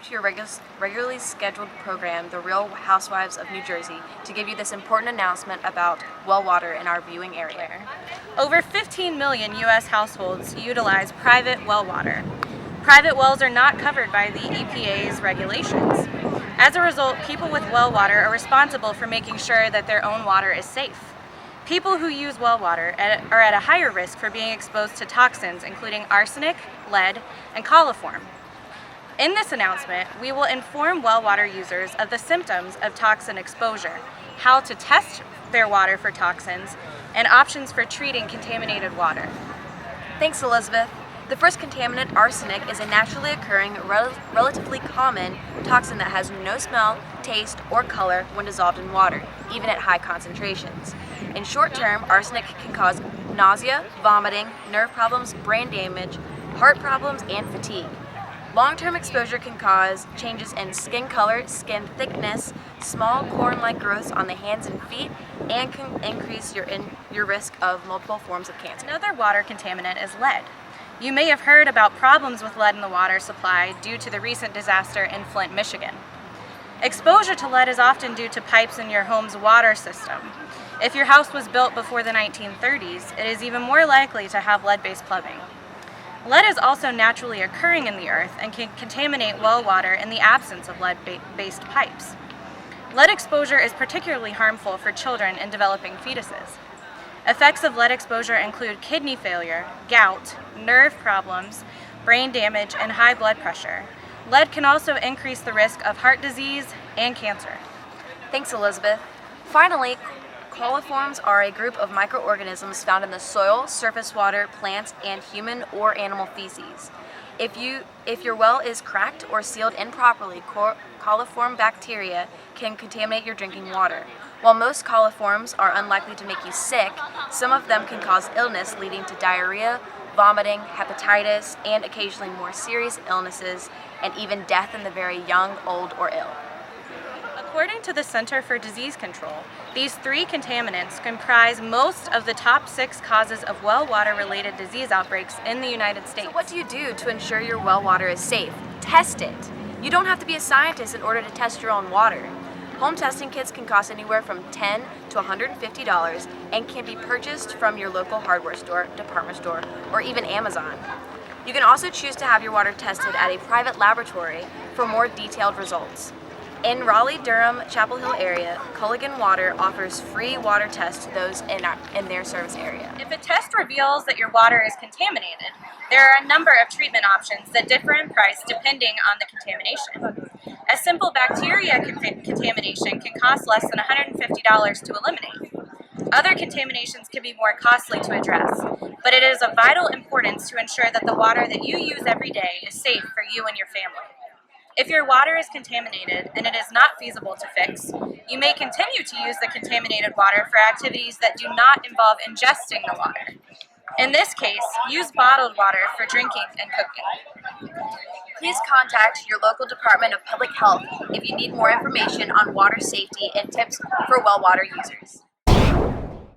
interrupt your regularly scheduled program, The Real Housewives of New Jersey, to give you this important announcement about well water in our viewing area. Over 15 million U.S. households utilize private well water. Private wells are not covered by the EPA's regulations. As a result, people with well water are responsible for making sure that their own water is safe. People who use well water are at a higher risk for being exposed to toxins including arsenic, lead, and coliform. In this announcement, we will inform well water users of the symptoms of toxin exposure, how to test their water for toxins, and options for treating contaminated water. Thanks, Elizabeth. The first contaminant, arsenic, is a naturally occurring, relatively common toxin that has no smell, taste, or color when dissolved in water, even at high concentrations. In short term, arsenic can cause nausea, vomiting, nerve problems, brain damage, heart problems, and fatigue. Long-term exposure can cause changes in skin color, skin thickness, small corn-like growths on the hands and feet, and can increase your risk of multiple forms of cancer. Another water contaminant is lead. You may have heard about problems with lead in the water supply due to the recent disaster in Flint, Michigan. Exposure to lead is often due to pipes in your home's water system. If your house was built before the 1930s, it is even more likely to have lead-based plumbing. Lead is also naturally occurring in the earth and can contaminate well water in the absence of lead-based pipes. Lead exposure is particularly harmful for children and developing fetuses. Effects of lead exposure include kidney failure, gout, nerve problems, brain damage, and high blood pressure. Lead can also increase the risk of heart disease and cancer. Thanks, Elizabeth. Finally, coliforms are a group of microorganisms found in the soil, surface water, plants, and human or animal feces. If your well is cracked or sealed improperly, coliform bacteria can contaminate your drinking water. While most coliforms are unlikely to make you sick, some of them can cause illness leading to diarrhea, vomiting, hepatitis, and occasionally more serious illnesses, and even death in the very young, old, or ill. According to the Center for Disease Control, these three contaminants comprise most of the top 6 causes of well water-related disease outbreaks in the United States. So what do you do to ensure your well water is safe? Test it! You don't have to be a scientist in order to test your own water. Home testing kits can cost anywhere from $10 to $150 and can be purchased from your local hardware store, department store, or even Amazon. You can also choose to have your water tested at a private laboratory for more detailed results. In Raleigh-Durham, Chapel Hill area, Culligan Water offers free water tests to those in their service area. If a test reveals that your water is contaminated, there are a number of treatment options that differ in price depending on the contamination. A simple bacteria contamination can cost less than $150 to eliminate. Other contaminations can be more costly to address, but it is of vital importance to ensure that the water that you use every day is safe for you and your family. If your water is contaminated and it is not feasible to fix, you may continue to use the contaminated water for activities that do not involve ingesting the water. In this case, use bottled water for drinking and cooking. Please contact your local Department of Public Health if you need more information on water safety and tips for well water users.